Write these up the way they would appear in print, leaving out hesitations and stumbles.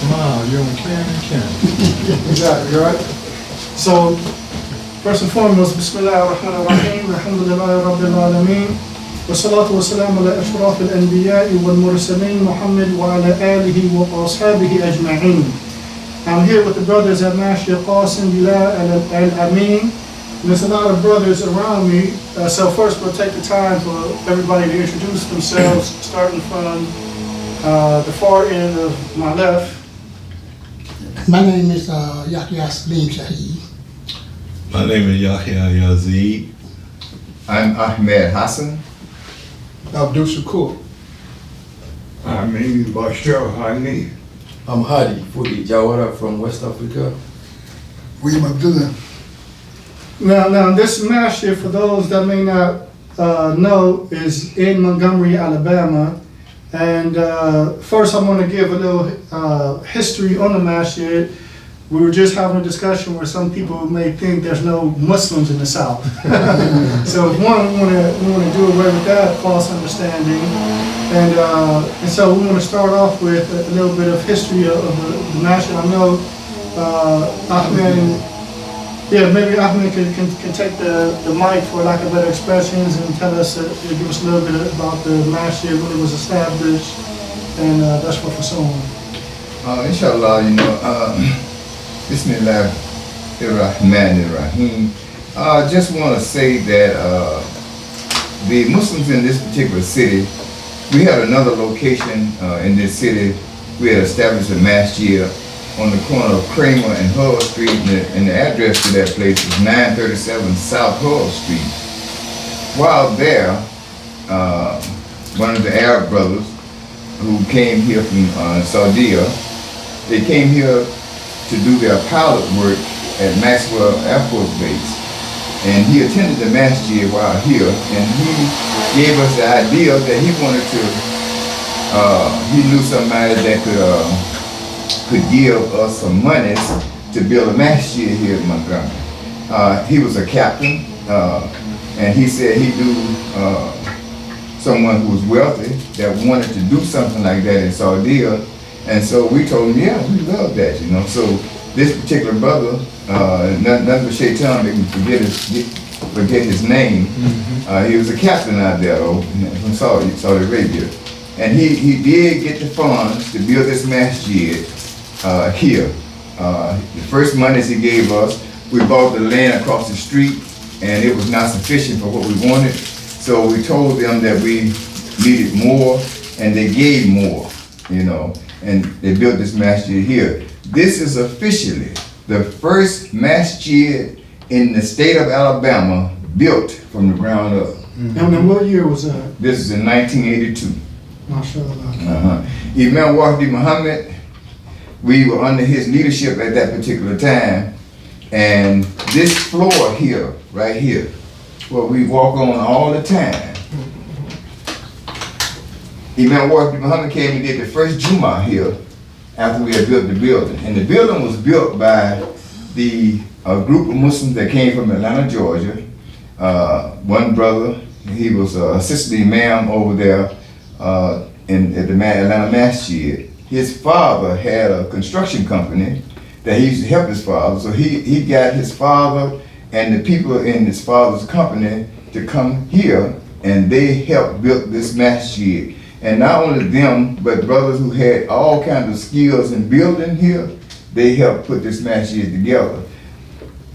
Smile, you're on camera. Exactly, right? So, first and foremost, Bismillah ar-Rahman ar-Rahim, Alhamdulillahi Rabbil Alameen, wa salatu wa salam ala ashraf al-anbiya'i wal mursaleen, Muhammad wa ala alihi wa ashabihi ajma'een. I'm here with the brothers at Masjid Qasim Bilal Al-Amin. There's a lot of brothers around me, so first we'll take the time for everybody to introduce themselves, starting from the far end of my left. My name is Yahya Salim Shahid. My name is Yahya Yazid. I'm Ahmed Hassan. Abdul Shakur. I'm Bashar Hani. I'm Hadi Fudi Jawara from West Africa. William Abdullah. Now this masjid, for those that may not know, is in Montgomery, Alabama. And first I want to give a little history on the masjid. We were just having a discussion where some people may think there's no Muslims in the South. So one, we want to do away with that false understanding. And so we want to start off with a little bit of history of the masjid. I know Ahmed, maybe Ahmed can take the mic for lack of better expressions and tell us, give us a little bit about the masjid when it was established, and that's what we're so on. Inshallah, Bismillah ar-Rahman ar-Rahim. Just want to say that the Muslims in this particular city, we had another location in this city. We had established a masjid on the corner of Kramer and Hull Street, and the address to that place is 937 South Hull Street. While there, one of the Arab brothers who came here from Saudi, they came here to do their pilot work at Maxwell Air Force Base. And he attended the masjid while here, and he gave us the idea that he wanted to, he knew somebody that could give us some money to build a masjid here in Montgomery. He was a captain, and he said he knew someone who was wealthy that wanted to do something like that in Saudi. And so we told him, yeah, we love that, you know. So this particular brother, nothing but Shaitan made me forget his name. He was a captain out there from Saudi Arabia. And he did get the funds to build this masjid here. The first monies he gave us, we bought the land across the street, and it was not sufficient for what we wanted. So we told them that we needed more, and they gave more, you know. And they built this masjid here. This is officially the first masjid in the state of Alabama built from the ground up. And what year was that? This is in 1982. MashaAllah. Imam Wahdi Muhammad, we were under his leadership at that particular time. And this floor here, right here, what we walk on all the time, Imam Wahdi Muhammad came and did the first Jummah here after we had built the building. And the building was built by a group of Muslims that came from Atlanta, Georgia. One brother, he was an assistant imam over there at the Atlanta Masjid. His father had a construction company that he used to help his father. So he got his father and the people in his father's company to come here, and they helped build this masjid. And not only them, but brothers who had all kinds of skills in building here, they helped put this masjid together.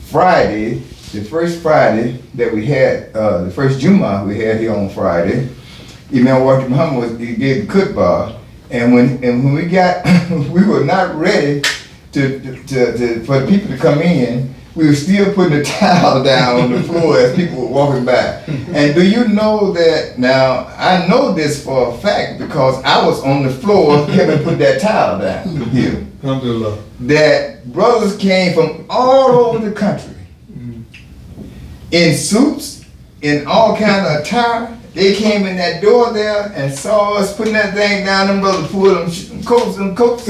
Friday, the first Friday that we had, the first Jummah we had here on Friday, Imam Wahdi Muhammad he gave the khutbah, and when we got, we were not ready for the people to come in. We were still putting the towel down on the floor as people were walking by. And do you know that, now, I know this for a fact because I was on the floor having put that towel down here. Alhamdulillah. That brothers came from all over the country in suits, in all kind of attire. They came in that door there and saw us putting that thing down. Them brothers pulled them coats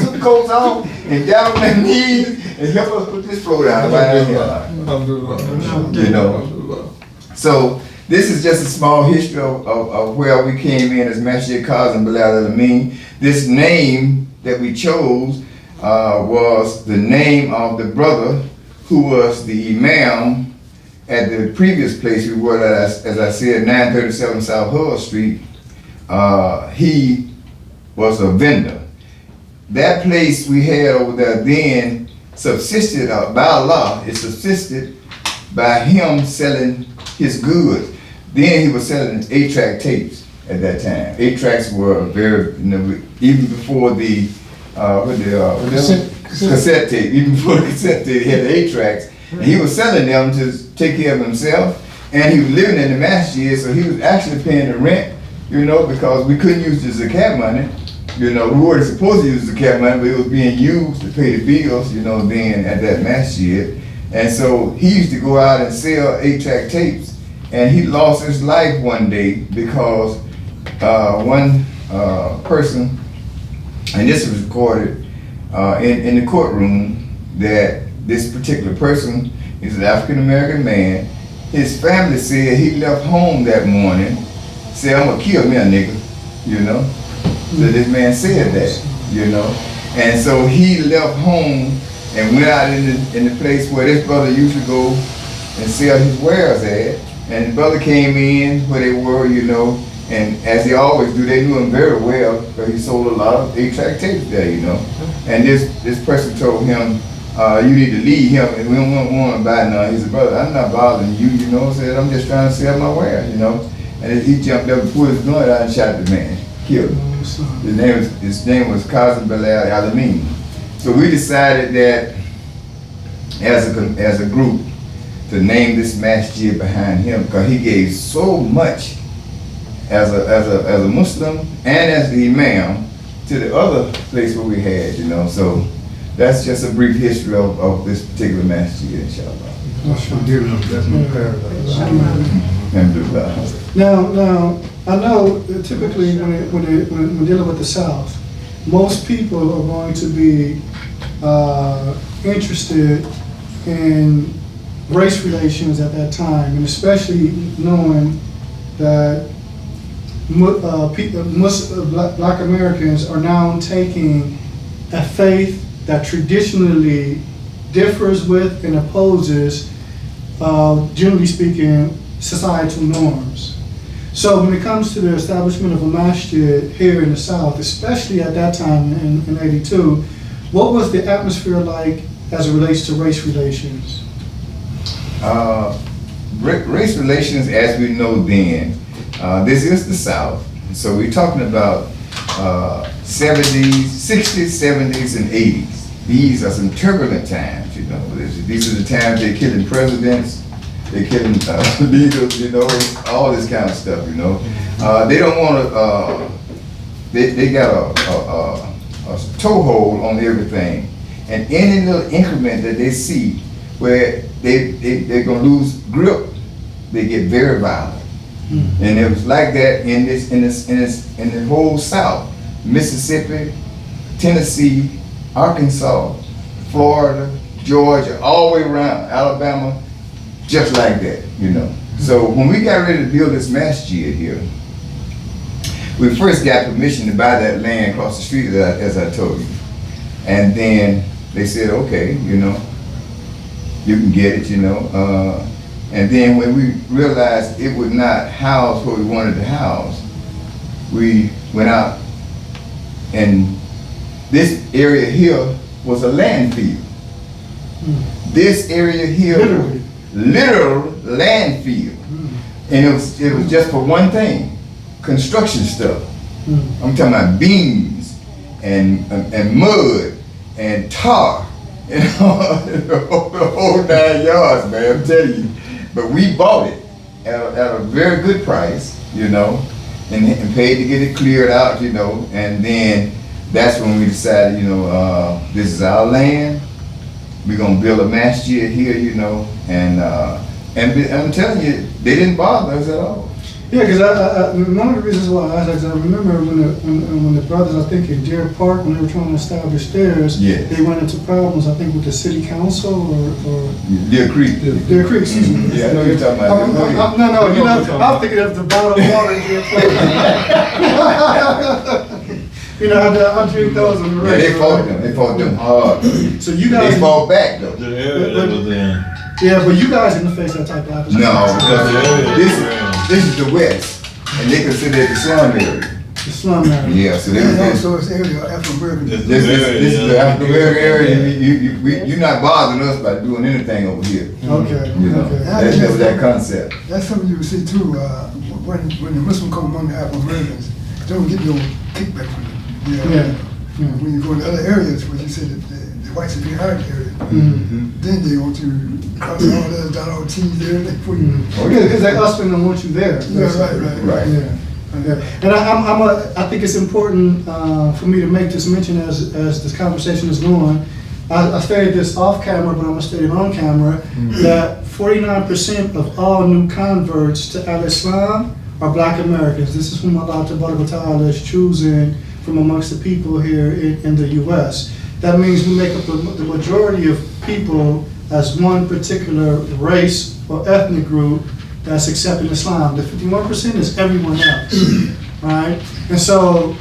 off and down on their knees and helped us put this floor down right here. You know. So this is just a small history of where we came in as Masjid Qasim Bilal Al-Amin. This name that we chose, was the name of the brother who was the imam at the previous place we were at, as I said, 937 South Hull Street. He was a vendor. That place we had over there then subsisted by Allah. It subsisted by him selling his goods. Then he was selling 8-track tapes at that time. 8-tracks were very, even before the cassette tape. Even before the cassette tape, he had the 8-tracks. And he was selling them to take care of himself. And he was living in the masjid, so he was actually paying the rent, because we couldn't use the zakat money. We weren't supposed to use the zakat money, but it was being used to pay the bills, then at that masjid. And so he used to go out and sell 8-track tapes. And he lost his life one day because one person, and this was recorded in the courtroom, that this particular person is an African-American man. His family said he left home that morning, said, "I'm gonna kill me a nigga," So this man said that, And so he left home and went out in the place where this brother used to go and sell his wares at. And the brother came in where they were, and as they always do, they knew him very well because he sold a lot of 8-track tapes there, And this person told him, "You need to leave him, and we don't want to buy none." He said, "Brother, I'm not bothering you, said, I'm just trying to sell my wares, And he jumped up and pulled his gun out and shot the man, killed him. His name was Qasim Bilal Al-Amin. So we decided that as a group to name this masjid behind him, because he gave so much as a Muslim and as the imam to the other place where we had, So that's just a brief history of this particular masjid, inshallah. Now, I know that typically when dealing with the South, most people are going to be interested in race relations at that time, and especially knowing that Black Americans are now taking a faith that traditionally differs with and opposes, generally speaking, societal norms. So when it comes to the establishment of a masjid here in the South, especially at that time in '82, what was the atmosphere like as it relates to race relations? Race relations, as we know then, this is the South, so we're talking about 70s, 60s, 70s, and 80s. These are some turbulent times, These are the times they're killing presidents, they're killing leaders, all this kind of stuff, They don't want to, they got a toehold on everything. And any little increment that they see where they're going to lose grip, they get very violent. And it was like that in the whole South, Mississippi, Tennessee, Arkansas, Florida, Georgia, all the way around, Alabama, just like that, So when we got ready to build this masjid here, we first got permission to buy that land across the street, as I told you. And then they said, okay, you can get it, And then when we realized it would not house what we wanted to house, we went out, and this area here was a landfill. This area here, literal landfill. And it was just for one thing, construction stuff. I'm talking about beams and mud and tar, the whole 9 yards, man, I'm telling you. But we bought it at a very good price, and paid to get it cleared out, and then that's when we decided, this is our land. We're gonna build a masjid here, and I'm telling you, they didn't bother us at all. Yeah, because one of the reasons why I asked, I remember when the brothers, I think in Deer Park, when they were trying to establish theirs, yes, they went into problems, I think, with the city council or Deer Creek. Deer Creek, excuse me. Yeah, I know you're talking about. I'm thinking of the bottled water in Deer Park. You know, I drink those on the Yeah, regular. they fought them. They fought them hard. So you guys, They fought back though. The area that was in. yeah, but you guys didn't face that type of opposition. No, because Yeah. this is the West, and they consider it the slum area. The slum area. Yeah, so they And this also it's area of African American. This- is the African American area. Yeah. You're not bothering us by doing anything over here. Okay, You know, okay. that was that concept. That's something you see too, when the Muslims come among the African Americans, they don't get no kickback from them. Yeah. When you go in other areas, where you say that the white superiority area, Mm-hmm. then they want to cross all the dot all T's there, they put you. Oh Yeah, yeah, because they husband don't want you there. Yeah, right. Right. Yeah. Yeah. And I think it's important for me to make this mention as this conversation is going. I stated this off camera, but I'm gonna state it on camera, that 49% of all new converts to Al-Islam are Black Americans. This is whom Allah Tabaraka wa Ta'ala is choosing from amongst the people here in the U.S. That means we make up the majority of people as one particular race or ethnic group that's accepting Islam. The 51% is everyone else, right? And so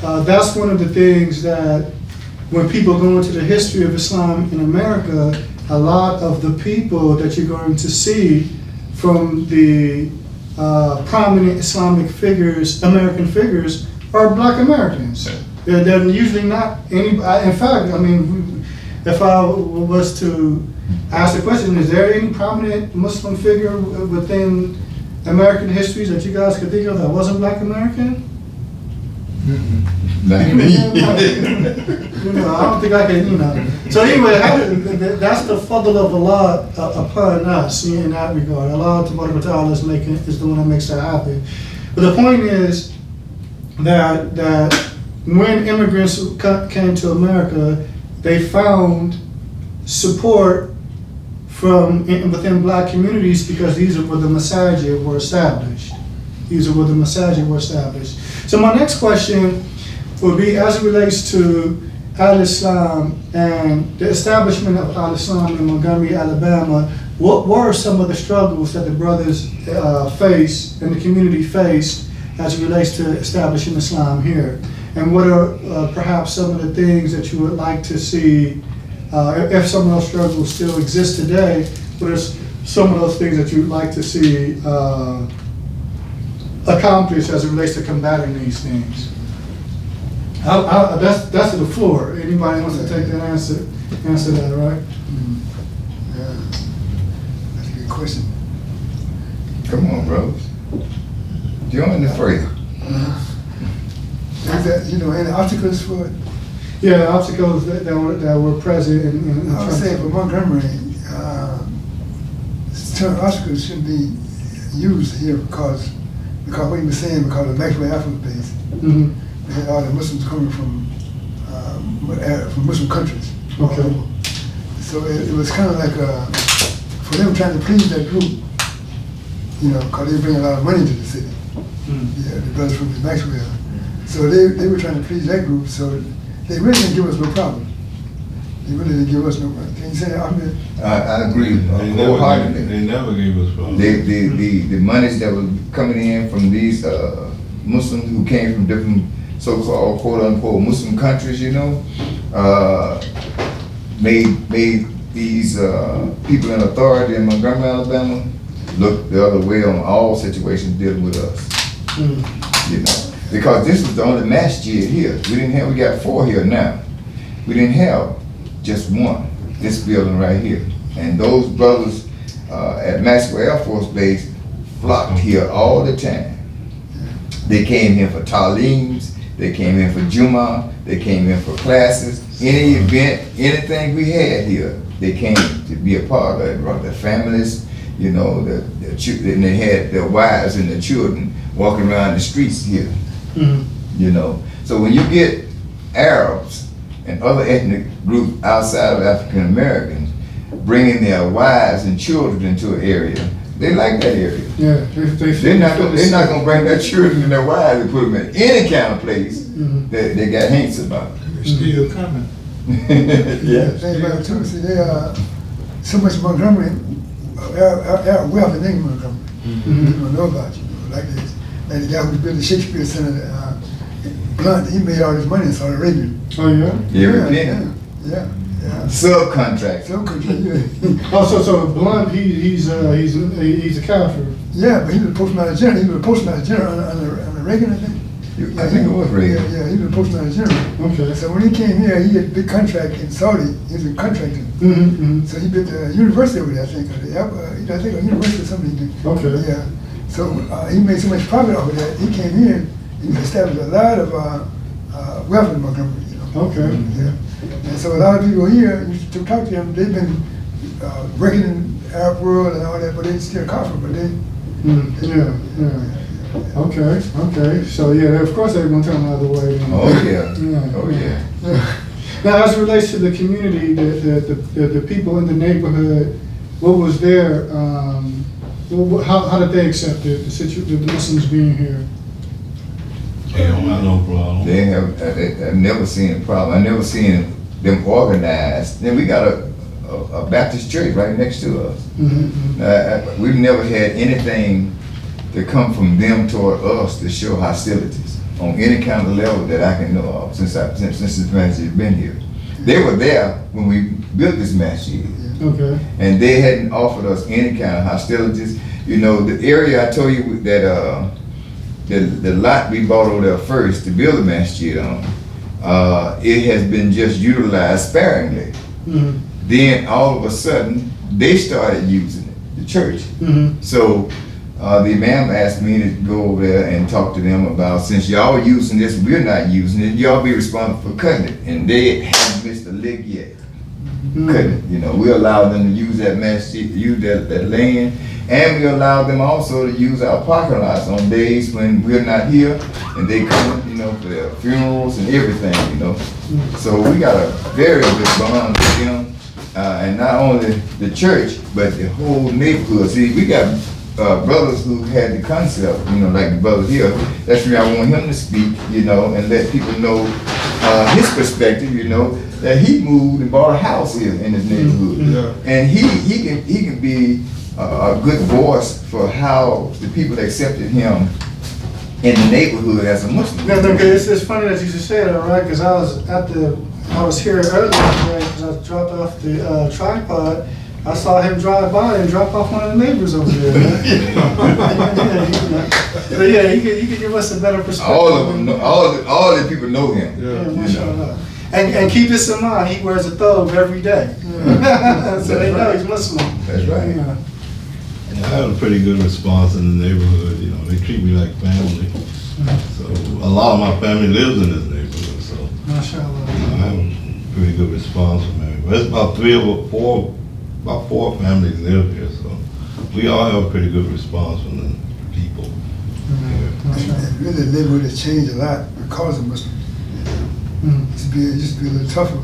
that's one of the things that when people go into the history of Islam in America, a lot of the people that you're going to see from the prominent Islamic figures, American figures, are Black Americans. They're usually not any. In fact, I mean, if I was to ask the question, is there any prominent Muslim figure within American histories that you guys could think of that wasn't Black American? Like me. You know, I don't think I can, you know. So anyway, that's the fadl of Allah upon us in that regard. Allah Ta'ala is the one that makes that happen. But the point is that when immigrants came to America, they found support from within Black communities because these are where the masajid were established. These are where the masajid were established. So my next question would be, as it relates to Al-Islam and the establishment of Al-Islam in Montgomery, Alabama, what were some of the struggles that the brothers faced and the community faced as it relates to establishing Islam here? And what are perhaps some of the things that you would like to see, if some of those struggles still exist today, what are some of those things that you'd like to see accomplished as it relates to combating these things? That's to the floor. Anybody wants to take that answer that, right? Yeah, that's a good question. Come on, bros. Join the fray. Is that, any obstacles for it? Yeah, the obstacles that were present in I would say for Montgomery, certain obstacles shouldn't be used here because what you were saying, because of Maxwell African base, Mhm. they had all the Muslims coming from Muslim countries. Okay. So it was kind of like for them trying to please that group, because they bring a lot of money to the city. Yeah, the brothers from the Maxwell. So they were trying to please that group, so they really didn't give us no problem. They really didn't give us no problem. Can you say that, Ahmed? I agree They wholeheartedly. never gave us problems. The monies that was coming in from these Muslims who came from different so-called quote-unquote Muslim countries, made these people in authority in Montgomery, Alabama, look the other way on all situations dealing with us. Because this was the only masjid here. We got 4 here now. We didn't have just one, this building right here. And those brothers at Maxwell Air Force Base flocked here all the time. They came here for taleems, they came in for Juma, they came in for classes, any event, anything we had here, they came to be a part of it. Brought their families, and they had their wives and their children walking around the streets here. So when you get Arabs and other ethnic groups outside of African Americans bringing their wives and children into an area, they like that area. Yeah, They're not gonna bring their children and their wives and put them in any kind of place that they got hints about. They're still coming. Yeah. Thing about it too, see, they are so much Montgomery, our wealth in England, Montgomery. People don't know about you. Like the guy who built the Shakespeare Center Blunt, he made all his money in Saudi Arabia. Oh yeah. Every penny. Yeah. Subcontract. Some country, yeah. Oh, so Blunt, he's a Kafir. Yeah, but he was a postmaster general. He was a postmaster general under Reagan, I think. I think it was Reagan. Yeah, he was a postmaster general. Okay. So when he came here, he had a big contract in Saudi. He was a contractor. Mm-hmm. So he built a university over there, I think. I think a university or something. Okay. Yeah. So he made so much profit off of that. He came here and he established a lot of wealth in Montgomery. You know. Okay. Yeah. And so a lot of people here, you to talk to them, they've been working in the Arab world and all that, but they still Kafir, but they. Yeah. Okay. So yeah, of course they're gonna turn the other way. Oh yeah. Yeah. Oh yeah. Now, as it relates to the community, the people in the neighborhood, what was their, how did they accept the Muslims being here? They don't have no problem. I've never seen a problem. I never seen them organized. Then we got a Baptist church right next to us. Mm-hmm. We've never had anything to come from them toward us to show hostilities on any kind of level that I can know of since this masjid has been here. They were there when we built this masjid. Okay. And they hadn't offered us any kind of hostilities. You know, the area I told you that the lot we bought over there first to build the masjid on, it has been just utilized sparingly. Mm-hmm. Then all of a sudden, they started using it, the church. Mm-hmm. So the imam asked me to go over there and talk to them about, since y'all are using this, we're not using it, y'all be responsible for cutting it. And they haven't missed a lick yet. Cutting it. You know, we allow them to use that masjid, use that land, and we allow them also to use our parking lots on days when we're not here, and they come, you know, for their funerals and everything, you know. So we got a very good bond with them, and not only the church, but the whole neighborhood. See, we got brothers who had the concept, you know, like the brother here. That's why I want him to speak, you know, and let people know his perspective, you know, that he moved and bought a house here in his neighborhood. Yeah. And he can be a good voice for how the people accepted him in the neighborhood as a Muslim. No, it's funny that you just said that, right? Because I was here earlier today because I dropped off the tripod. I saw him drive by and drop off one of the neighbors over there. Yeah, he could give us a better perspective. All of them, all the people know him. Yeah, mashallah. And keep this in mind, he wears a thobe every day. So they know he's Muslim. That's right. Yeah. I have a pretty good response in the neighborhood. You know, they treat me like family. So a lot of my family lives in this neighborhood. So Mashallah. I have a pretty good response from everybody. It's about four families live here. So we all have a pretty good response from the people. And really, the neighborhood has changed a lot because of Muslims. It used to be a little tougher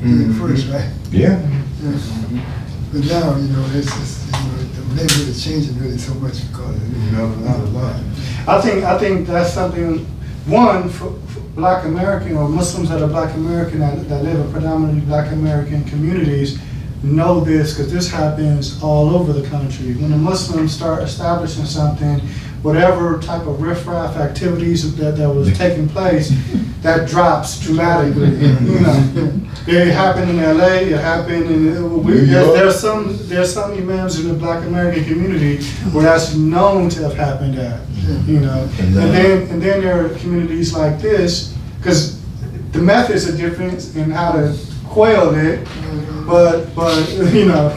at first, right? Yeah. But now, you know, it's just, you know, the neighborhood is changing really so much because of a lot. I think that's something, one, for Black American or Muslims that are Black American that live in predominantly Black American communities know this, because this happens all over the country. When the Muslims start establishing something, whatever type of riffraff activities that was taking place, that drops dramatically. You know, it happened in LA. It happened in. There's some imams in the Black American community where that's known to have happened at. You know, and then there are communities like this, because the methods are different in how to quail it, but you know.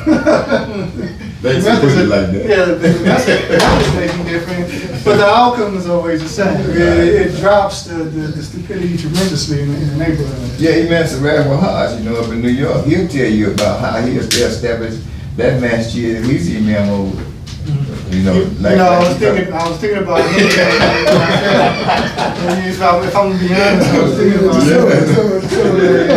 They put it like that. Yeah, the methods may be different, but the outcome is always the same. It drops the stupidity tremendously in the neighborhood. Yeah, Imam Sarab Wahaj, you know, up in New York, he'll tell you about how he established that masjid, and he's Imam over it. You know, I was thinking about him. If I'm gonna be honest, I was thinking about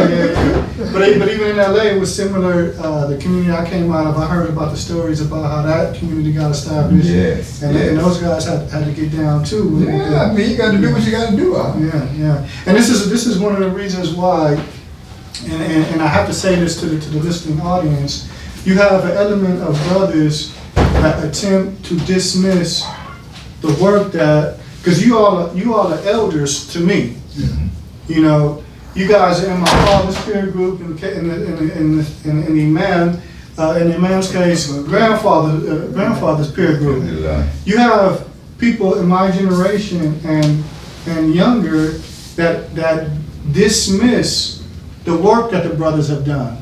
him. But even in LA, it was similar. The community I came out of, I heard about the stories about how that community got established. Yes, and those guys had to get down too. Yeah, I mean, you got to do what you got to do. Yeah. And this is one of the reasons why, and I have to say this to the listening audience, you have an element of brothers that attempt to dismiss the work that, because you all are elders to me. You know, you guys are in my father's peer group, in the imam's case, grandfather's peer group. You have people in my generation and younger that dismiss the work that the brothers have done.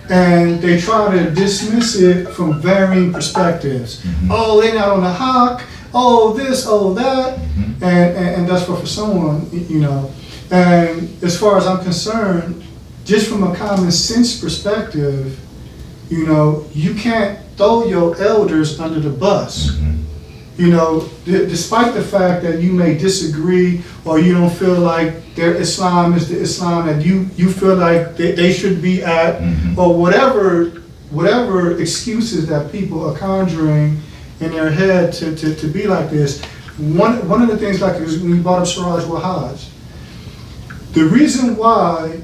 And they try to dismiss it from varying perspectives. Oh, they're not on the hawk. Oh, this, oh, that. And that's for someone, you know. And as far as I'm concerned, just from a common sense perspective, you know, you can't throw your elders under the bus. You know, despite the fact that you may disagree or you don't feel like their Islam is the Islam that you feel like they should be at, or whatever excuses that people are conjuring in their head to be like this. One of the things, like when you brought up Siraj Wahaj, the reason why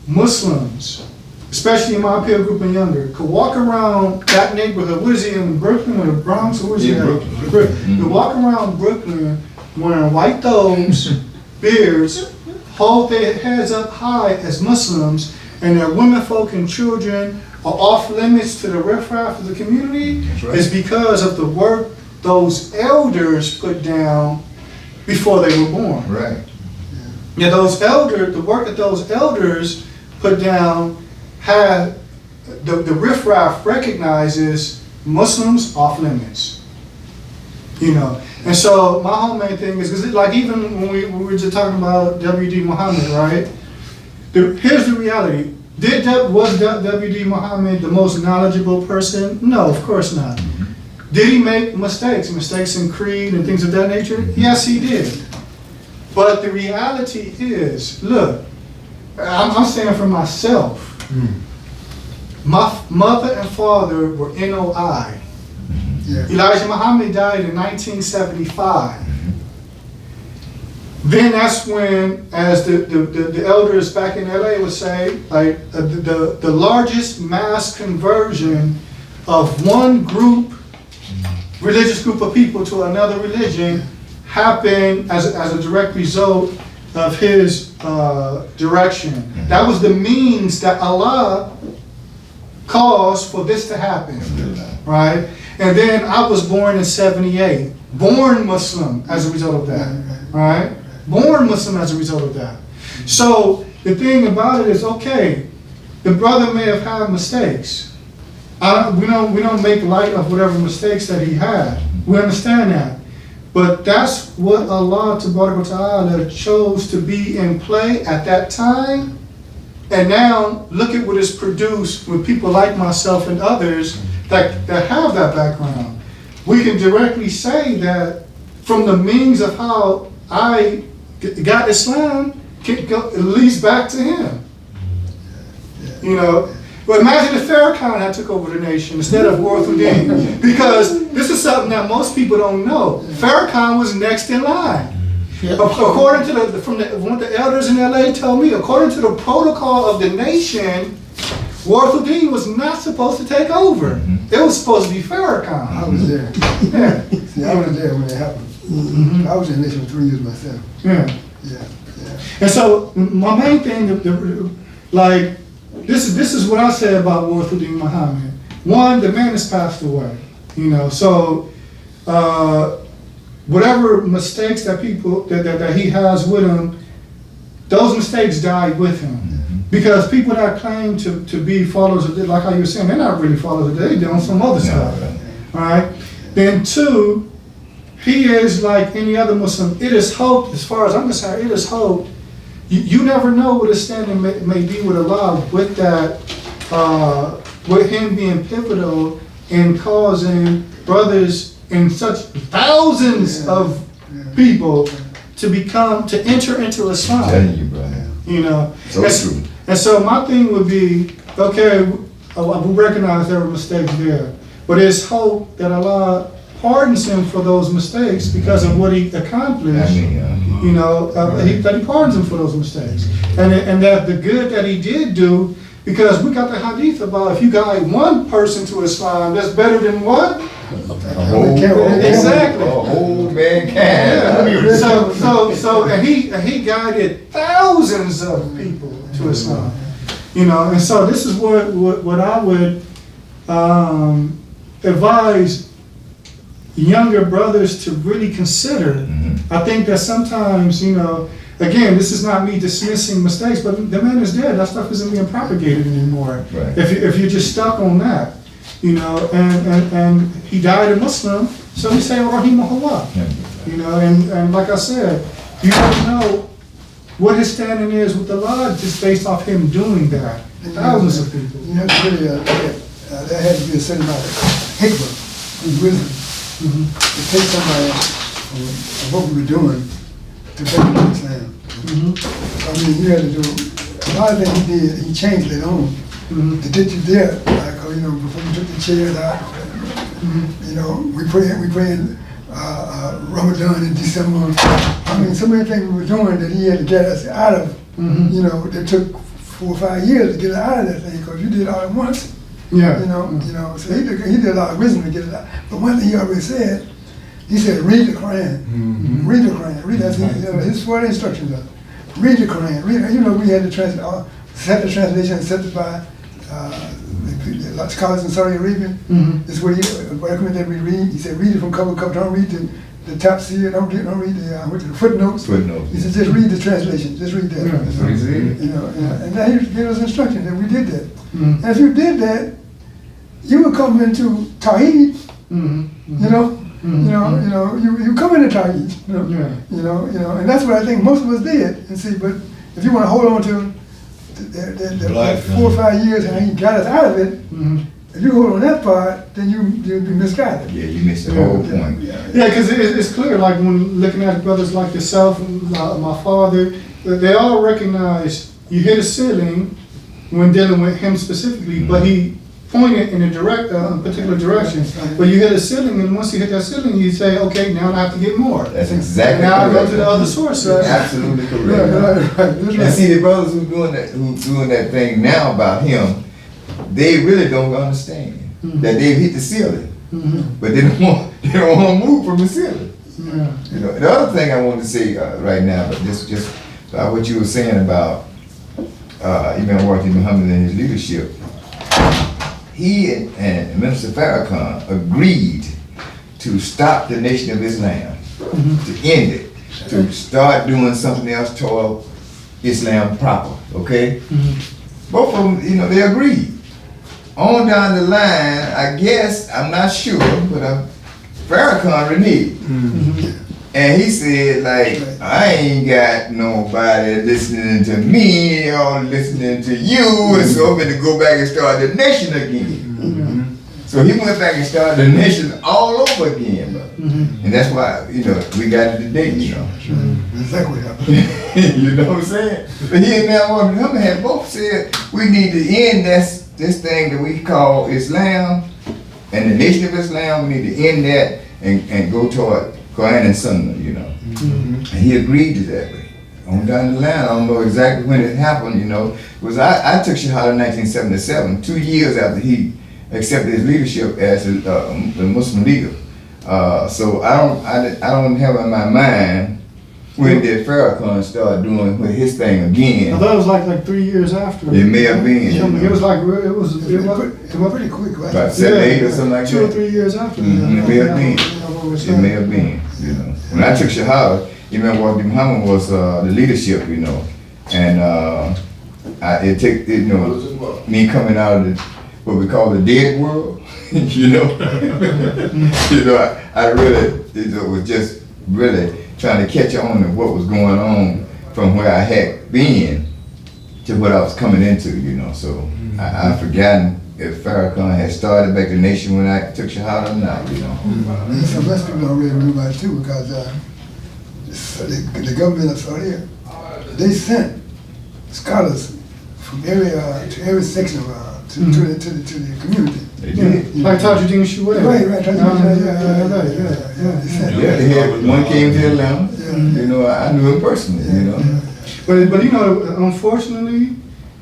Muslims, especially in my peer group and younger, could walk around that neighborhood. What is he in Brooklyn or the Bronx? Or where's he at? Brooklyn. To walk around Brooklyn wearing white thobes, beards, hold their heads up high as Muslims, and their women folk and children are off limits to the riffraff of the community, is because of the work those elders put down before they were born. Right. Yeah, the work that those elders put down had the riffraff recognizes Muslims off limits, you know. And so my whole main thing is, because like even when we were just talking about W.D. Muhammad, right? Here's the reality. Was W.D. Muhammad the most knowledgeable person? No, of course not. Did he make mistakes in creed and things of that nature? Yes, he did. But the reality is, look, I'm saying for myself, my mother and father were NOI. Elijah Muhammad died in 1975. Then that's when, as the elders back in LA would say, like the largest mass conversion of one group, religious group of people to another religion happened as a direct result of his direction. That was the means that Allah caused for this to happen, right? And then I was born in 78, born Muslim as a result of that, right? Born Muslim as a result of that. So the thing about it is, okay, the brother may have had mistakes. We don't make light of whatever mistakes that he had. We understand that. But that's what Allah Ta'ala chose to be in play at that time. And now look at what is produced with people like myself and others that have that background. We can directly say that from the means of how I got Islam, it leads back to him. You know, but imagine if Farrakhan had took over the nation instead of Warthuddin, because this is something that most people don't know. Farrakhan was next in line. According to what the elders in LA told me, according to the protocol of the nation, Warthuddin was not supposed to take over. It was supposed to be Farrakhan. I was there. Yeah. See, I was there when it happened. I was in the nation for 3 years myself. Yeah. Yeah. And so my main thing, like, this is what I say about Warthuddin Muhammad. One, the man has passed away, you know. So whatever mistakes that people that he has with him, those mistakes died with him. Because people that claim to be followers of, like how you were saying, they're not really followers of, they're doing some other stuff. All right. Then two, he is like any other Muslim. It is hope, as far as I'm concerned, it is hope. You never know what his standing may be with Allah, with that, with him being pivotal in causing brothers in such thousands of people to enter into Islam. I'm telling you, brother. You know, So true. And so my thing would be, okay, we recognize there were mistakes there, but it's hope that Allah pardons him for those mistakes because of what he accomplished. You know, that he pardons him for those mistakes, and that the good that he did do, because we got the hadith about if you guide one person to Islam, that's better than what? A whole, Exactly. A whole mankind. So and he guided thousands of people to Islam, you know. And so this is what I would advise younger brothers to really consider. I think that sometimes, you know, again, this is not me dismissing mistakes, but the man is dead. That stuff isn't being propagated anymore. Right. If you're just stuck on that, you know, and he died a Muslim, so we say rahimahullah. You know, and like I said, you don't know what his standing is with Allah just based off him doing that. Thousands of people. You have to really, there had to be a certain amount of hikmah and wisdom to take somebody of what we were doing to bring it to Islam. I mean, you had to do a lot of things he did. He changed it on. The did you there, like, you know, before we took the chairs out, you know, we put in Ramadan in December. I mean, so many things we were doing that he had to get us out of. You know, it took 4 or 5 years to get us out of that thing because you did it all at once. Yeah. You know. So he did a lot of wisdom to get it out. But one thing he always said, he said, read the Quran. Read the Quran. Read that. His 4 instructions are, read the Quran. Read. You know, we had to set the translation set by scholars in Saudi Arabia. This is what he recommended that we read. He said, read it from cover to cover. Don't read the tafsir. Don't read the footnotes. He said, just read the translation. Just read that. That's what he said. You know, and then he gave us instructions, and we did that. And if you did that, you would come into Tawheed. You know. You come into Tawheed. You know, and that's what I think most of us did. And see, but if you want to hold on to that 4 or 5 years and he got us out of it, if you hold on that part, then you'd be misguided. Yeah, you missed the whole point. Yeah, because it's clear, like when looking at brothers like yourself, my father, they all recognize you hit a ceiling when dealing with him specifically, but he pointed in a particular direction. But you hit a ceiling, and once you hit that ceiling, you say, okay, now I have to get more. That's exactly now correct. I go to the other source. Absolutely correct. And see, the brothers who doing that thing now about him, they really don't understand that they've hit the ceiling, but they don't want to move from the ceiling. You know, the other thing I wanted to say right now, but just what you were saying about Imam Muhammad and his leadership. He and Minister Farrakhan agreed to stop the Nation of Islam, to end it, to start doing something else toward Islam proper, okay? Both of them, you know, they agreed. On down the line, I guess, I'm not sure, but Farrakhan reneged. And he said, like, I ain't got nobody listening to me or listening to you, and so I'm going to go back and start the nation again. So he went back and started the nation all over again, bro. And that's why, you know, we got it today, you know. Exactly what happened. You know what I'm saying? But he and Muhammad had both said, we need to end this thing that we call Islam and the Nation of Islam. We need to end that and go toward Quran and Sunnah, you know. And he agreed to that way. On down the line, I don't know exactly when it happened, you know. Because I took Shahada in 1977, 2 years after he accepted his leadership as the Muslim leader. So I don't have in my mind when did Farrakhan start doing his thing again. I thought it was like 3 years after. It may have been. It was like, it was pretty quick, right? About 7, 8 or something like that. 2 or 3 years after. It may have been. It may have been, you know. When I took Shahada, Imam Muhammad was the leadership, you know. And it took, you know, me coming out of what we call the dead world, you know. You know, I really, was just really trying to catch on to what was going on from where I had been to what I was coming into, you know. So I've forgotten if Farrakhan had started back the nation when I took Shahada or not, you know. And some less people don't really know about it too, because the government of Saudi Arabia, they sent scholars from every section of to the community. They did. Like Tajuddin Shuaib. Right. Yeah, they had one came to Atlanta. You know, I knew him personally, you know. But you know, unfortunately,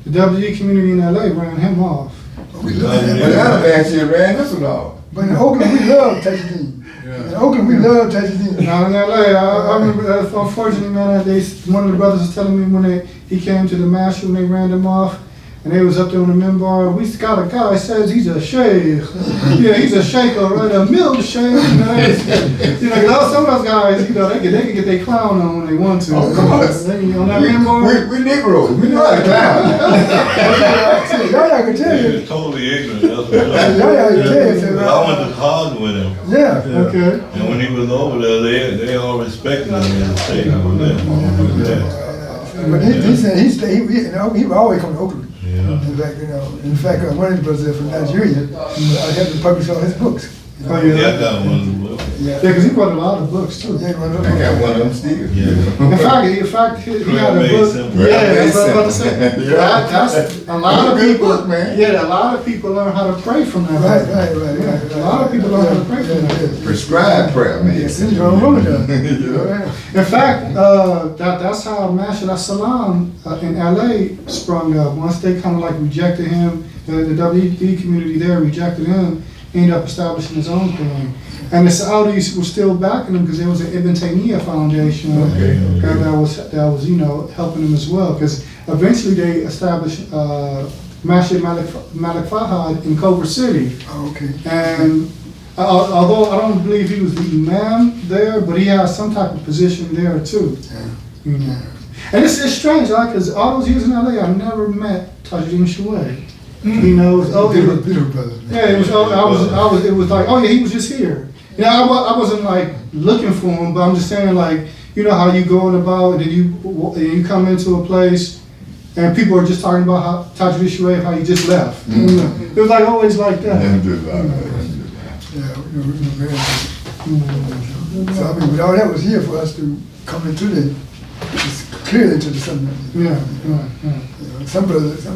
the WD community in LA ran him off. But Atlanta actually ran this one off. But in Oakland, we love Tajideen. In Oakland, we love Tajideen. Now in LA, I remember that, unfortunately, man, one of the brothers was telling me when he came to the marshal and they ran him off, and they was up there on the minbar. We got a guy says he's a sheikh. Yeah, he's a sheikh, all right, a milk sheikh. Some of those guys, they can get their clown on when they want to. Of course. They, on that minbar. We Negroes. We know how to clown. Y'all can tell you. He's totally ignorant, that's what Y'all can tell you. But I went to college with him, Yeah. Okay. and when he was over there, they all respected him in the state over there. But he said he would always come to Oakland. Yeah. In fact, one of his brothers from Nigeria, I helped him publish all his books. Oh, Yeah, I got one as well. Yeah, because he wrote a lot of books too. yeah, one of I got them. one of them still. In fact, he had a Made book. simple. Yeah, that's what I was about to say. Yeah. That's a lot of Good people. book, man. Yeah, a lot of people learn how to pray from that. Right, book. right. A lot of people learn how to pray from that. Prescribed prayer, man. Yes, he's wrong wrong with that. In fact, that's how Masjid Qasim in LA sprung up. Once they kind of like rejected him, the WD community there rejected him, he ended up establishing his own thing. And the Saudis were still backing him because there was an Ibn Taymiyyah Foundation that was helping him as well. Because eventually they established Masjid Malik Fahad in Culver City. Oh, okay. And although I don't believe he was the imam there, but he has some type of position there too. Yeah. And it's strange, because all those years in LA, I never met Tajuddin Shaway. Beautiful brother. Man. Yeah, it was like, oh yeah, he was just here. I wasn't like looking for him, but I'm just saying, like, you know how you going about, and you come into a place and people are just talking about how Tajuddin Shaway, how he just left. It was like always like that. Yeah, we know very good. So I mean, but all that was here for us to come into clearly into the sun. Yeah. Some brothers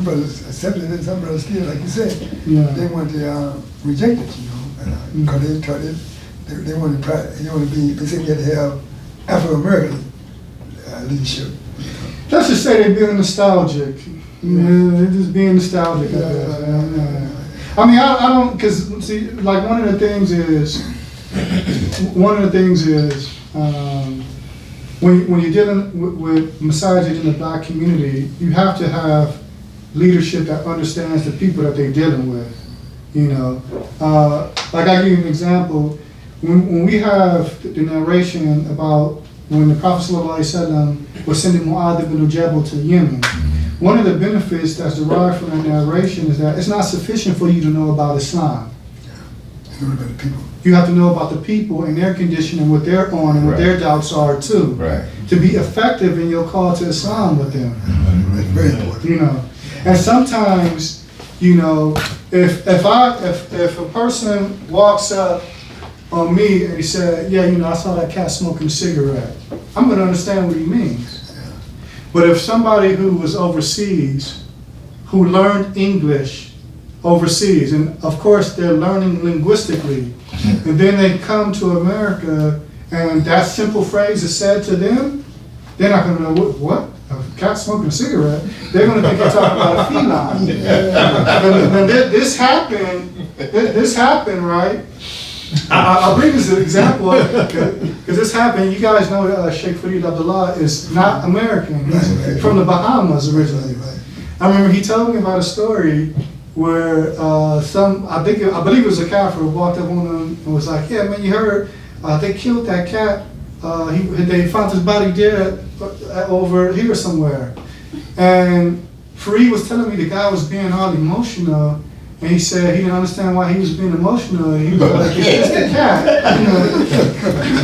accepted it, some brothers still, like you said, they want to reject it, because they want to be, they said you had to have Afro-American leadership. Let's just say they're being nostalgic. They're just being nostalgic. I mean, I don't, because see, like one of the things is, when you're dealing with masajid in the black community, you have to have leadership that understands the people that they're dealing with. Like I give you an example. When we have the narration about when the Prophet ﷺ was sending Mu'adh ibn Jabal to Yemen, one of the benefits that's derived from that narration is that it's not sufficient for you to know about Islam. You know about the people. You have to know about the people and their condition and what they're on and what their doubts are too. Right. To be effective in your call to Islam with them. That's very important. And sometimes, if a person walks up on me and he said, yeah, I saw that cat smoking a cigarette, I'm going to understand what he means. But if somebody who was overseas, who learned English overseas, and of course they're learning linguistically, and then they come to America and that simple phrase is said to them, they're not going to know what? A cat smoking a cigarette? They're going to think you're talking about a feline. And this happened, right? I'll bring this as an example because this happened. You guys know Sheikh Farid Abdullah is not American. He's from the Bahamas originally. I remember he told me about a story where I believe it was a kafir walked up on him and was like, yeah, man, you heard they killed that cat. They found his body dead over here somewhere. And Farid was telling me the guy was being all emotional. And he said he didn't understand why he was being emotional. He was like, it's the cat.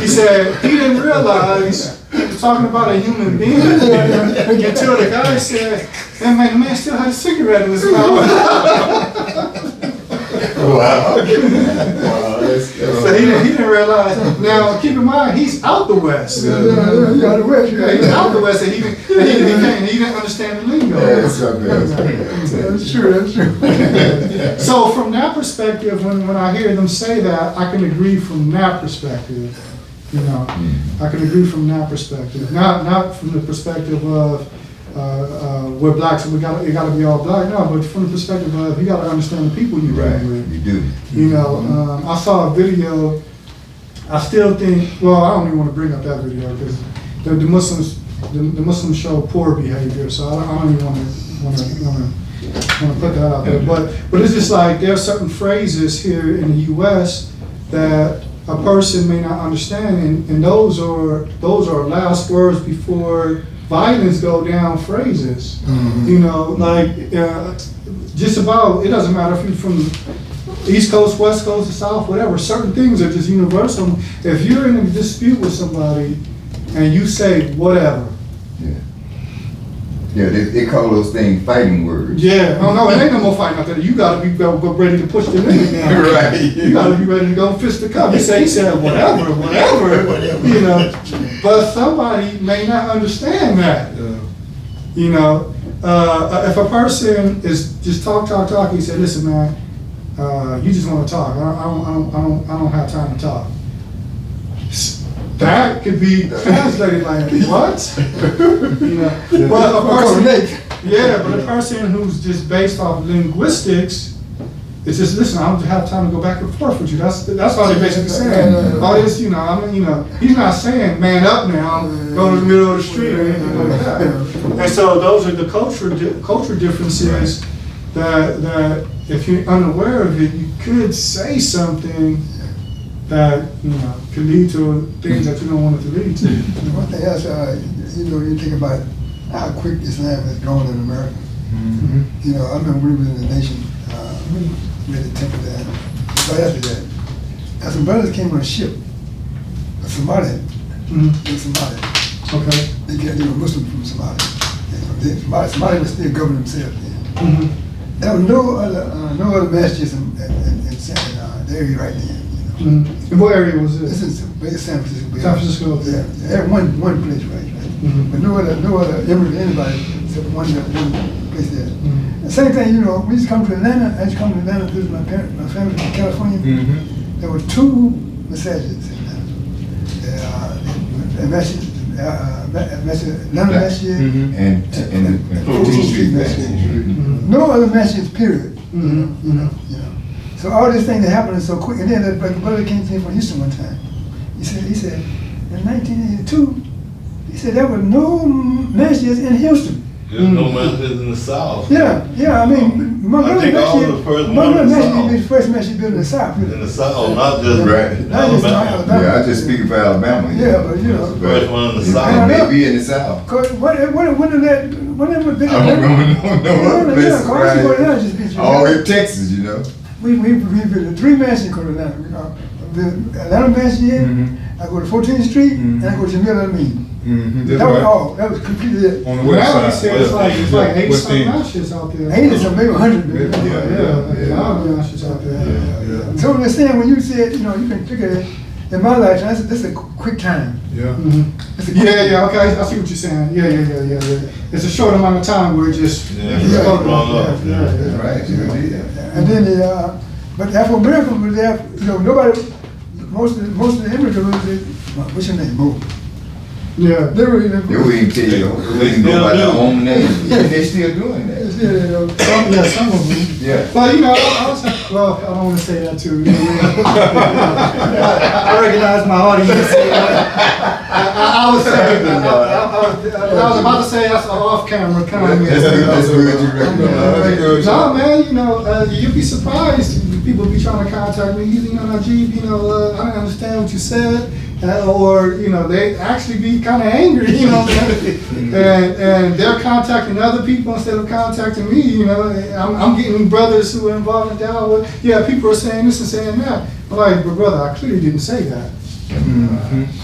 He said he didn't realize he was talking about a human being until the guy said, hey, man, the man still had a cigarette in his mouth. Wow. So he didn't realize. Now, keep in mind, he's out the West. He's out the West. He's out the West, and he didn't understand the lingo. That's true. So from that perspective, when I hear them say that, I can agree from that perspective. I can agree from that perspective. Not from the perspective of we're black, so it gotta be all black. No, but from the perspective of you gotta understand the people you're Right, dealing with. you do. You know, I saw a video. I still think. Well, I don't even want to bring up that video because the Muslims show poor behavior. So I don't even want to put that out there. But it's just like there are certain phrases here in the U.S. that a person may not understand, and those are last words before violence go down phrases. You know, like just about, it doesn't matter if you're from East Coast, West Coast, the South, whatever, certain things are just universal. If you're in a dispute with somebody and you say whatever. Yeah, they call those things fighting words. Yeah, oh no, it ain't no more fighting out there. You gotta be ready to push the limit now. Right. You gotta be ready to go fist the cup. He said whatever, you know. But somebody may not understand that. You know, if a person is just talk, he said, listen, man, you just want to talk. I don't have time to talk. That could be translated like what? You know, but a person, but a person who's just based off linguistics, it's just listen. I don't have time to go back and forth with you. That's all they're basically saying. All this, you know, I mean, you know, he's not saying man up now, go to the middle of the street or anything like that. And so those are the culture differences that if you're unaware of it, you could say something that, you know, could lead to things that you don't want it to lead to. One thing else, you know, you think about how quick Islam has grown in America. You know, I remember we were in the nation, we had a temple there. Right after that, and some brothers came on a ship, a Somali, Okay. They were Muslim from Somalia. You know, Somalia was still governing themselves then. There was no other masjids in the area right then. And what area was this? This is San Francisco. San Francisco. Yeah, they had one place right. But no other anybody except one place there. The same thing, you know, we used to come to Atlanta. I used to come to Atlanta to visit my family from California. There were two massages in Atlanta. Atlanta Masjid and 14th Street Masjid. No other masjids, period. You know. So all these things that happened so quick, and then the brother came to me from Houston one time. He said, in 1982, he said there were no masjids in Houston. There's no masjids in the South. Yeah, I mean, Montgomery Masjid be the first masjid built in the South. In the South, not just Alabama. Yeah, I just speaking for Alabama. Yeah, but you know. the first one in the It South. may be in the South. Whenever I don't remember no other places. All in Texas, you know. We built 3 masjids in Atlanta. The Atlanta Masjid, I go to 14th Street, and I go to Jamil Al-Amin. That was all. That was completely it. On the west Now he side. said it's like 80 West something End. masjids out there. 80 some, maybe 100. Yeah, masjids out there. So understand when you said, you know, you can figure it. In my lifetime, that's a quick time. Yeah. It's a quick Yeah, okay, I see what you're saying. Yeah. It's a short amount of time where it just. Right, you did. And then but Afro Americans were there. You know, nobody. Most of the immigrants were. What's your name, Mo? Yeah. They were. They wouldn't even tell you. They wouldn't go by their own name. They're still doing that. Some of them. Yeah. But you know, I don't want to say that too. I recognize my audience. I was about to say that's an off-camera comment. That's good. You recognize. No, man, you know, you'd be surprised. People be trying to contact me. You know, Najeeb, you know, I didn't understand what you said. Or, you know, they actually be kind of angry, you know, and they're contacting other people instead of contacting me, you know. I'm getting brothers who are involved in dialogue. Yeah, people are saying this and saying that. I'm like, but brother, I clearly didn't say that.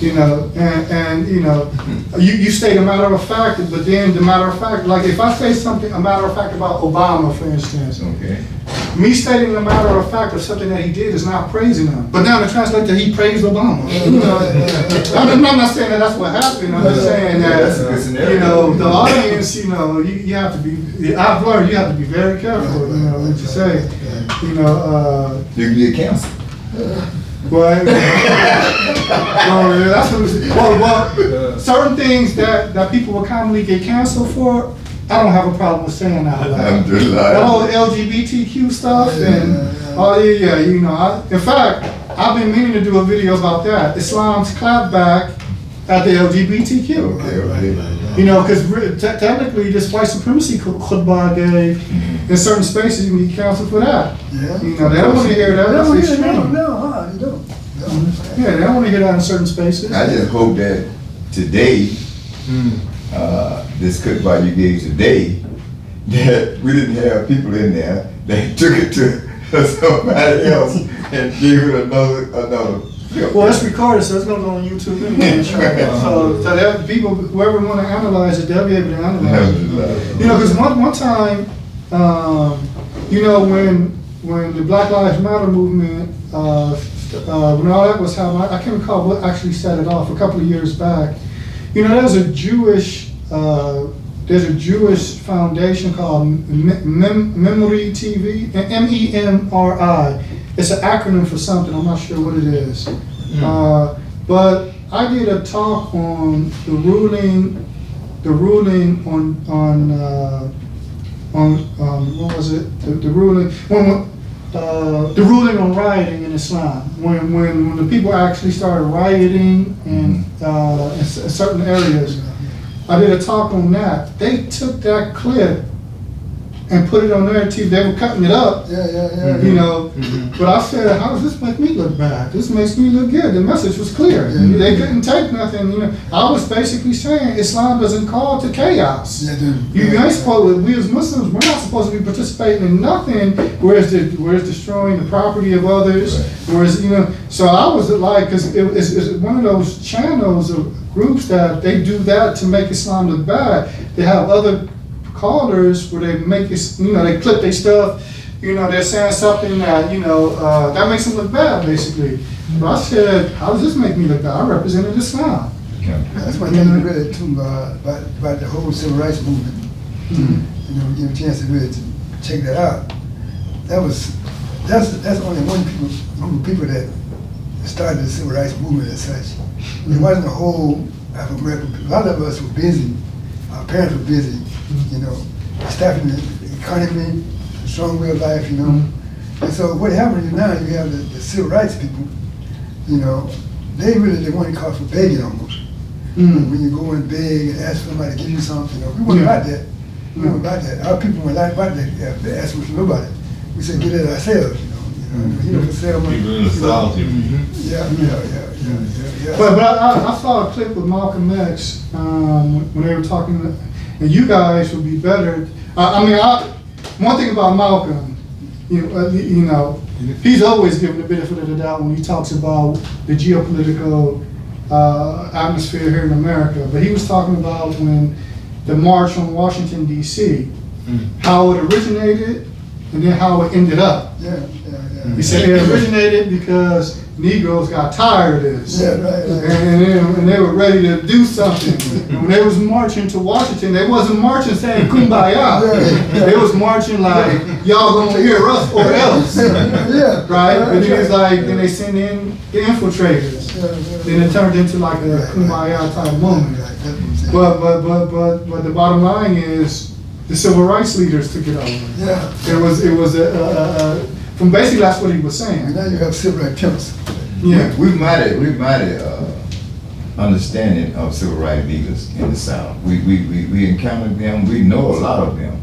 You know, and you know, you state a matter of fact, but then the matter of fact, like if I say something, a matter of fact about Obama, for instance, Okay. me stating a matter of fact of something that he did is not praising him. But now to translate that he praised Obama. You know, I'm not saying that that's what happened. I'm just saying That's a good that, scenario. you know, the audience, you know, you have to be, I've learned you have to be very careful, you know, what you say. You know, You can get canceled. well, that's what it was. Well, certain things that people will commonly get canceled for, I don't have a problem with saying that. Alhamdulillah. That whole LGBTQ stuff oh yeah, you know. In fact, I've been meaning to do a video about that. Islam's clapback at the LGBTQ. Okay. You know, because technically this white supremacy khutbah I gave in certain spaces you can be counseled for that. Yeah. You know, they don't want to hear that. That's extreme. No, you don't. Yeah, they don't want to hear that in certain spaces. I just hope that today, this khutbah you gave today, that we didn't have people in there that took it to somebody else and gave it another. Well, it's recorded, so it's going to go on YouTube anyway. So that people, whoever want to analyze it, they'll be able to analyze it. You know, because one time, you know, when the Black Lives Matter movement, when all that was happening, I can't recall what actually set it off a couple of years back. You know, there's a Jewish foundation called Memory TV, MEMRI. It's an acronym for something. I'm not sure what it is. But I did a talk on the ruling on what was it? The ruling on rioting in Islam. When the people actually started rioting in certain areas. I did a talk on that. They took that clip and put it on their TV. They were cutting it up. You know, but I said, how does this make me look bad? This makes me look good. The message was clear. They couldn't take nothing. You know, I was basically saying Islam doesn't call to chaos. You ain't supposed. We as Muslims, we're not supposed to be participating in nothing. Whereas destroying the property of others. Whereas, you know, so I was like, because it's one of those channels or groups that they do that to make Islam look bad. They have other callers where they make it, you know, they clip their stuff, you know, they're saying something that, you know, that makes them look bad, basically. But I said, how does this make me look bad? I represented Islam. That's one thing I read too about the whole civil rights movement. You know, give a chance to really to check that out. That's only one group of people that started the civil rights movement as such. It wasn't a whole African American people. A lot of us were busy. Our parents were busy. You know, staffing the economy, strong way of life, you know. And so what happened now, you have the civil rights people, you know, they want to call for begging almost. When you go and beg and ask somebody to give you something, you know, we weren't about that. We weren't about that. Our people were not about that. They asked us for nobody. We said, get it ourselves, you know, for sale money. People in the South, Yeah. But I saw a clip with Malcolm X when they were talking, and you guys would be better. One thing about Malcolm, you know, he's always given the benefit of the doubt when he talks about the geopolitical atmosphere here in America. But he was talking about when the march on Washington, D.C., how it originated and then how it ended up. He said it originated because Negroes got tired of this, and they were ready to do something. And when they was marching to Washington, they wasn't marching saying "Kumbaya." They was marching like, "Y'all gonna hear us or else." Right? And then it's like, then they send in the infiltrators. Then it turned into like a Kumbaya type moment. But the bottom line is, the civil rights leaders took it over. It was from basically that's what he was saying. And now you have civil rights pimps. We've mighty understanding of civil rights leaders in the South. We encountered them. We know a lot of them,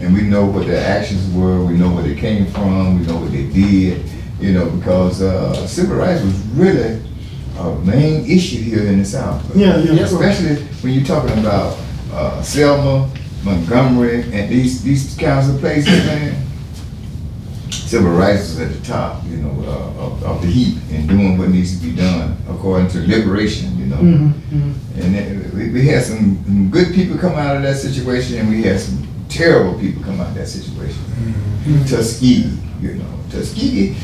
and we know what their actions were. We know where they came from. We know what they did. You know, because civil rights was really a main issue here in the South. Especially when you're talking about Selma, Montgomery, and these kinds of places, man. Civil rights is at the top, you know, of the heap and doing what needs to be done according to liberation, you know. And then we had some good people come out of that situation, and we had some terrible people come out of that situation. Tuskegee, you know, Tuskegee.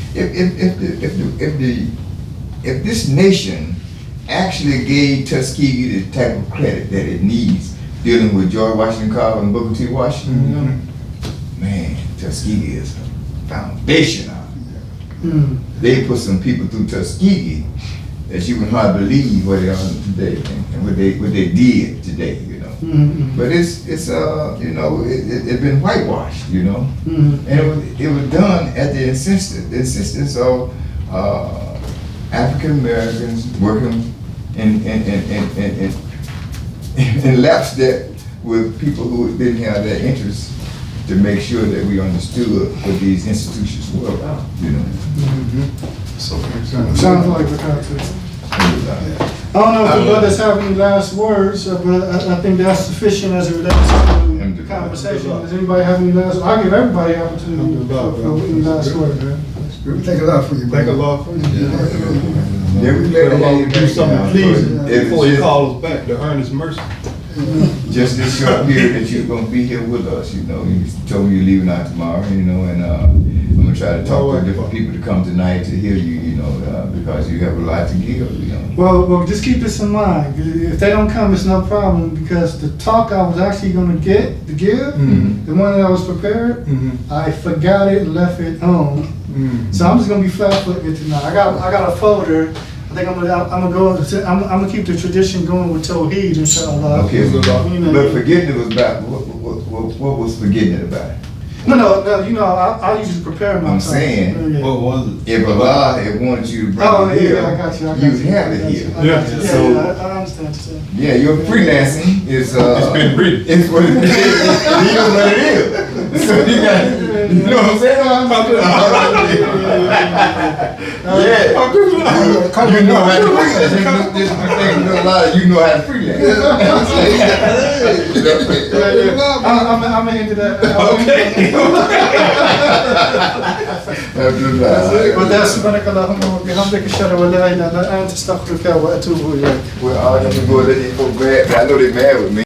If this nation actually gave Tuskegee the type of credit that it needs, dealing with George Washington Carver and Booker T. Washington, you know, man, Tuskegee is a foundation out here. They put some people through Tuskegee that you would hardly believe where they are today and what they did today, you know. But it's you know, it been whitewashed, you know, Mhm. and it was done at the insistence of African Americans working in lapstep with people who didn't have that interest to make sure that we understood what these institutions were about, you know. Sounds like the concept. I don't know if the brothers have any last words, but I think that's sufficient as it relates to the conversation. Does anybody have any last? I'll give everybody an opportunity for any last word. We thank a lot for you. Thank a lot for you. Yeah, we glad to have you Do back something now, pleasing but it's before you just- call us back to earn his mercy. Just this short period that you're gonna be here with us, you know. You told me you're leaving out tomorrow, you know, and I'm gonna try to talk to different people to come tonight to hear you, you know, because you have a lot to give, you know. Well, just keep this in mind. If they don't come, it's no problem because the talk I was actually going to give, the one that I was prepared, I forgot it and left it home. So I'm just going to be flat-footed tonight. I got a folder. I think I'm gonna keep the tradition going with Tawheed, inshallah. Okay, You know. but forgetting it was about, what was forgetting it about? No, you know, I usually prepare my I'm time. saying, Yeah. What was it? if Allah had wanted you to bring Oh, it here, yeah, I got you. you'd have it here. I got you. So- Yeah, I understand what you're saying. Yeah, your freelancing is, It's been written. it's what it is. It is what it is. So you got, you know what I'm saying? Yeah. You know how to freelance. This thing, you know how to freelance. I'm gonna end it at Well, وده سبحانك اللهم وبحمدك اشهد ان لا اله الا انت استغفرك واتوب اليك. I'm gonna go let these folks mad, but I know they mad with me.